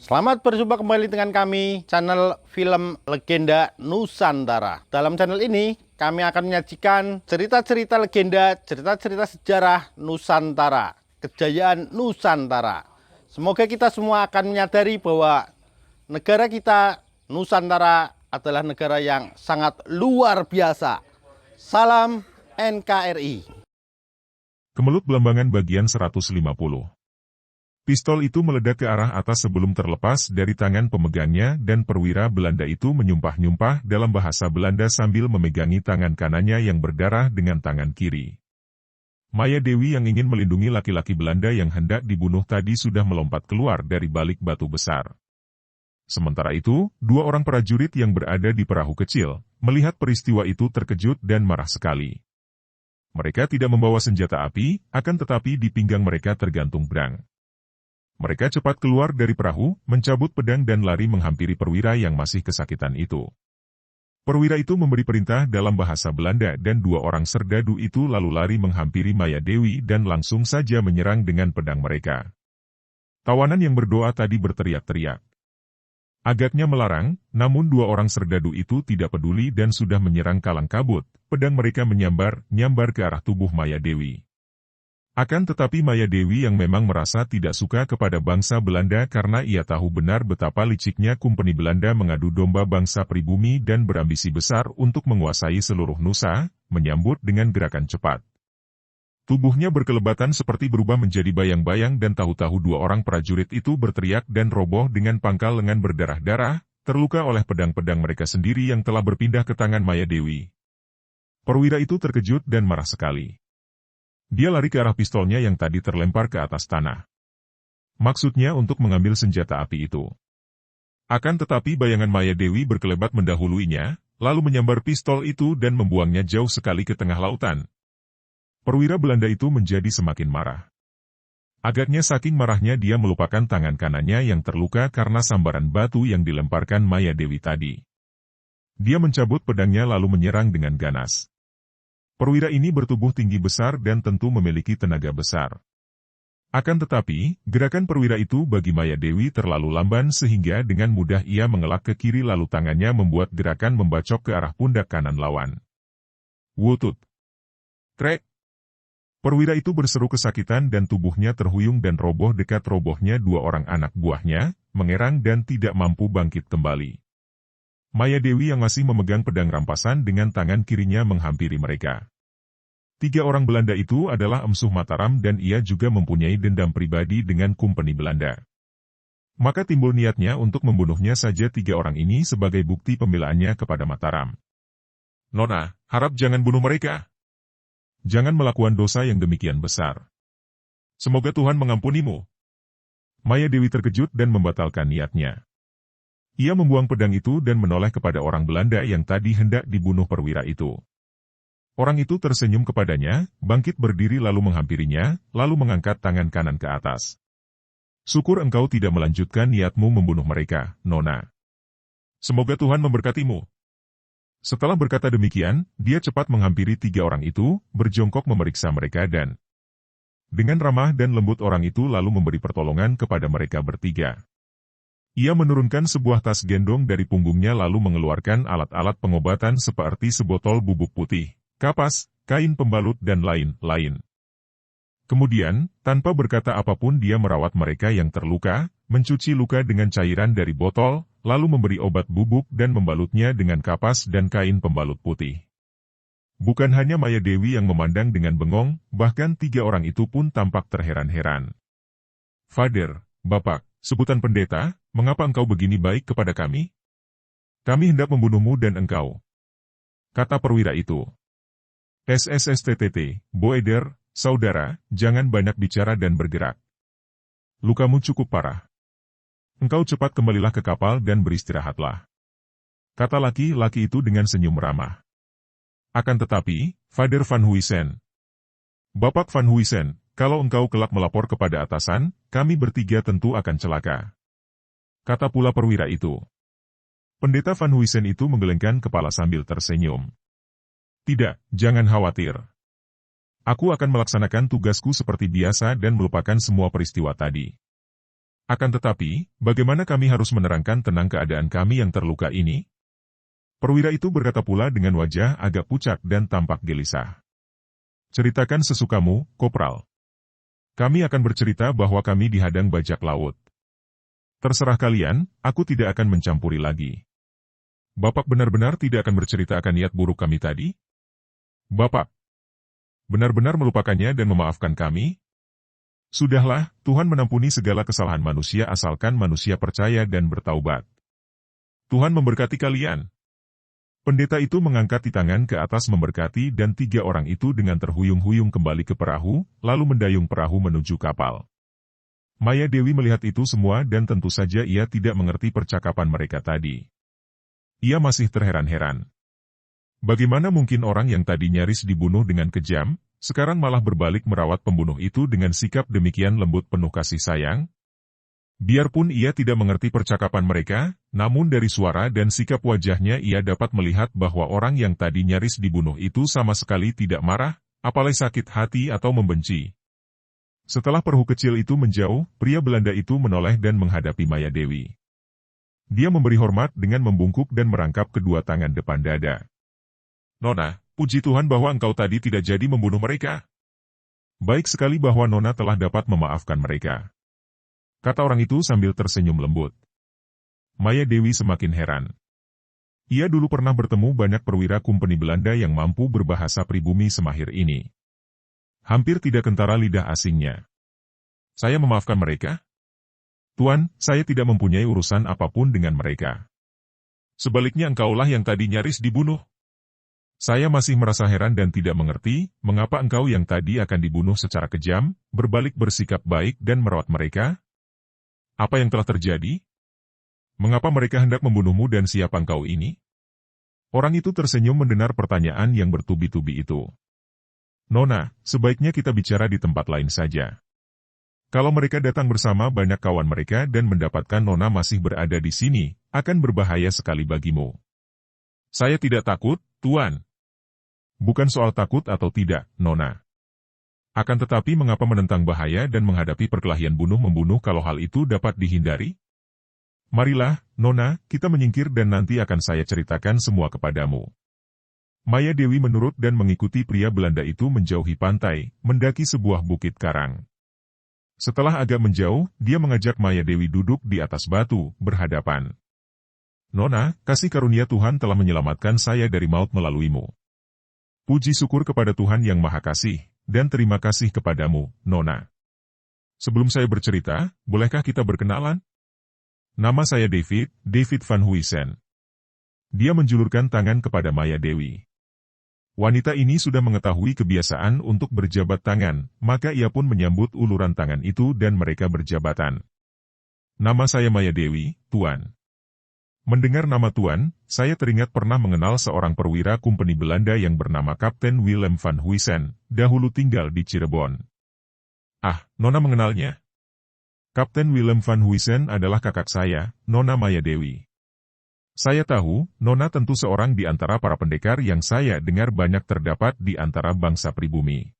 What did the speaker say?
Selamat berjumpa kembali dengan kami, channel Film Legenda Nusantara. Dalam channel ini, kami akan menyajikan cerita-cerita legenda, cerita-cerita sejarah Nusantara, kejayaan Nusantara. Semoga kita semua akan menyadari bahwa negara kita, Nusantara, adalah negara yang sangat luar biasa. Salam NKRI. Kemelut Belambangan bagian 150. Pistol itu meledak ke arah atas sebelum terlepas dari tangan pemegangnya dan perwira Belanda itu menyumpah-nyumpah dalam bahasa Belanda sambil memegangi tangan kanannya yang berdarah dengan tangan kiri. Maya Dewi yang ingin melindungi laki-laki Belanda yang hendak dibunuh tadi sudah melompat keluar dari balik batu besar. Sementara itu, dua orang prajurit yang berada di perahu kecil, melihat peristiwa itu terkejut dan marah sekali. Mereka tidak membawa senjata api, akan tetapi di pinggang mereka tergantung pedang. Mereka cepat keluar dari perahu, mencabut pedang dan lari menghampiri perwira yang masih kesakitan itu. Perwira itu memberi perintah dalam bahasa Belanda dan dua orang serdadu itu lalu lari menghampiri Maya Dewi dan langsung saja menyerang dengan pedang mereka. Tawanan yang berdoa tadi berteriak-teriak. Agaknya melarang, namun dua orang serdadu itu tidak peduli dan sudah menyerang kalang kabut, pedang mereka nyambar ke arah tubuh Maya Dewi. Akan tetapi Maya Dewi yang memang merasa tidak suka kepada bangsa Belanda karena ia tahu benar betapa liciknya Kompeni Belanda mengadu domba bangsa pribumi dan berambisi besar untuk menguasai seluruh Nusa, menyambut dengan gerakan cepat. Tubuhnya berkelebatan seperti berubah menjadi bayang-bayang dan tahu-tahu dua orang prajurit itu berteriak dan roboh dengan pangkal lengan berdarah-darah, terluka oleh pedang-pedang mereka sendiri yang telah berpindah ke tangan Maya Dewi. Perwira itu terkejut dan marah sekali. Dia lari ke arah pistolnya yang tadi terlempar ke atas tanah. Maksudnya untuk mengambil senjata api itu. Akan tetapi bayangan Maya Dewi berkelebat mendahuluinya, lalu menyambar pistol itu dan membuangnya jauh sekali ke tengah lautan. Perwira Belanda itu menjadi semakin marah. Agaknya saking marahnya dia melupakan tangan kanannya yang terluka karena sambaran batu yang dilemparkan Maya Dewi tadi. Dia mencabut pedangnya lalu menyerang dengan ganas. Perwira ini bertubuh tinggi besar dan tentu memiliki tenaga besar. Akan tetapi, gerakan perwira itu bagi Maya Dewi terlalu lamban sehingga dengan mudah ia mengelak ke kiri lalu tangannya membuat gerakan membacok ke arah pundak kanan lawan. Wutut! Krek! Perwira itu berseru kesakitan dan tubuhnya terhuyung dan roboh dekat robohnya dua orang anak buahnya, mengerang dan tidak mampu bangkit kembali. Maya Dewi yang masih memegang pedang rampasan dengan tangan kirinya menghampiri mereka. Tiga orang Belanda itu adalah Emsuh Mataram dan ia juga mempunyai dendam pribadi dengan Kompeni Belanda. Maka timbul niatnya untuk membunuhnya saja tiga orang ini sebagai bukti pembelaannya kepada Mataram. Nona, harap jangan bunuh mereka. Jangan melakukan dosa yang demikian besar. Semoga Tuhan mengampunimu. Maya Dewi terkejut dan membatalkan niatnya. Ia membuang pedang itu dan menoleh kepada orang Belanda yang tadi hendak dibunuh perwira itu. Orang itu tersenyum kepadanya, bangkit berdiri lalu menghampirinya, lalu mengangkat tangan kanan ke atas. Syukur engkau tidak melanjutkan niatmu membunuh mereka, Nona. Semoga Tuhan memberkatimu. Setelah berkata demikian, dia cepat menghampiri tiga orang itu, berjongkok memeriksa mereka dan dengan ramah dan lembut orang itu lalu memberi pertolongan kepada mereka bertiga. Ia menurunkan sebuah tas gendong dari punggungnya lalu mengeluarkan alat-alat pengobatan seperti sebotol bubuk putih, kapas, kain pembalut dan lain-lain. Kemudian, tanpa berkata apapun dia merawat mereka yang terluka, mencuci luka dengan cairan dari botol, lalu memberi obat bubuk dan membalutnya dengan kapas dan kain pembalut putih. Bukan hanya Maya Dewi yang memandang dengan bengong, bahkan tiga orang itu pun tampak terheran-heran. Father, Bapak, sebutan pendeta, mengapa engkau begini baik kepada kami? Kami hendak membunuhmu dan engkau. Kata perwira itu. SSSTTT, Boeder, saudara, jangan banyak bicara dan bergerak. Lukamu cukup parah. Engkau cepat kembalilah ke kapal dan beristirahatlah. Kata laki-laki itu dengan senyum ramah. Akan tetapi, Father Van Huysen. Bapak Van Huysen, kalau engkau kelak melapor kepada atasan, kami bertiga tentu akan celaka. Kata pula perwira itu. Pendeta Van Huysen itu menggelengkan kepala sambil tersenyum. Tidak, jangan khawatir. Aku akan melaksanakan tugasku seperti biasa dan melupakan semua peristiwa tadi. Akan tetapi, bagaimana kami harus menerangkan tenang keadaan kami yang terluka ini? Perwira itu berkata pula dengan wajah agak pucat dan tampak gelisah. Ceritakan sesukamu, Kopral. Kami akan bercerita bahwa kami dihadang bajak laut. Terserah kalian, aku tidak akan mencampuri lagi. Bapak benar-benar tidak akan bercerita akan niat buruk kami tadi? Bapak benar-benar melupakannya dan memaafkan kami? Sudahlah, Tuhan menampuni segala kesalahan manusia asalkan manusia percaya dan bertaubat. Tuhan memberkati kalian. Pendeta itu mengangkat tangan ke atas memberkati dan 3 orang itu dengan terhuyung-huyung kembali ke perahu, lalu mendayung perahu menuju kapal. Maya Dewi melihat itu semua dan tentu saja ia tidak mengerti percakapan mereka tadi. Ia masih terheran-heran. Bagaimana mungkin orang yang tadi nyaris dibunuh dengan kejam, sekarang malah berbalik merawat pembunuh itu dengan sikap demikian lembut penuh kasih sayang? Biarpun ia tidak mengerti percakapan mereka, namun dari suara dan sikap wajahnya ia dapat melihat bahwa orang yang tadi nyaris dibunuh itu sama sekali tidak marah, apalagi sakit hati atau membenci. Setelah perahu kecil itu menjauh, pria Belanda itu menoleh dan menghadapi Maya Dewi. Dia memberi hormat dengan membungkuk dan merangkap kedua tangan depan dada. Nona, puji Tuhan bahwa engkau tadi tidak jadi membunuh mereka. Baik sekali bahwa Nona telah dapat memaafkan mereka. Kata orang itu sambil tersenyum lembut. Maya Dewi semakin heran. Ia dulu pernah bertemu banyak perwira kumpeni Belanda yang mampu berbahasa pribumi semahir ini. Hampir tidak kentara lidah asingnya. Saya memaafkan mereka? Tuan, saya tidak mempunyai urusan apapun dengan mereka. Sebaliknya engkaulah yang tadi nyaris dibunuh. Saya masih merasa heran dan tidak mengerti, mengapa engkau yang tadi akan dibunuh secara kejam, berbalik bersikap baik dan merawat mereka? Apa yang telah terjadi? Mengapa mereka hendak membunuhmu dan siapa engkau ini? Orang itu tersenyum mendengar pertanyaan yang bertubi-tubi itu. Nona, sebaiknya kita bicara di tempat lain saja. Kalau mereka datang bersama banyak kawan mereka dan mendapatkan Nona masih berada di sini, akan berbahaya sekali bagimu. Saya tidak takut, Tuan. Bukan soal takut atau tidak, Nona. Akan tetapi mengapa menentang bahaya dan menghadapi perkelahian bunuh-membunuh kalau hal itu dapat dihindari? Marilah, Nona, kita menyingkir dan nanti akan saya ceritakan semua kepadamu. Maya Dewi menurut dan mengikuti pria Belanda itu menjauhi pantai, mendaki sebuah bukit karang. Setelah agak menjauh, dia mengajak Maya Dewi duduk di atas batu, berhadapan. Nona, kasih karunia Tuhan telah menyelamatkan saya dari maut melaluimu. Puji syukur kepada Tuhan yang Maha Kasih, dan terima kasih kepadamu, Nona. Sebelum saya bercerita, bolehkah kita berkenalan? Nama saya David Van Huysen. Dia menjulurkan tangan kepada Maya Dewi. Wanita ini sudah mengetahui kebiasaan untuk berjabat tangan, maka ia pun menyambut uluran tangan itu dan mereka berjabatan. Nama saya Maya Dewi, Tuan. Mendengar nama Tuan, saya teringat pernah mengenal seorang perwira kumpeni Belanda yang bernama Kapten Willem van Huysen, dahulu tinggal di Cirebon. Ah, Nona mengenalnya? Kapten Willem van Huysen adalah kakak saya, Nona Maya Dewi. Saya tahu, Nona tentu seorang di antara para pendekar yang saya dengar banyak terdapat di antara bangsa pribumi.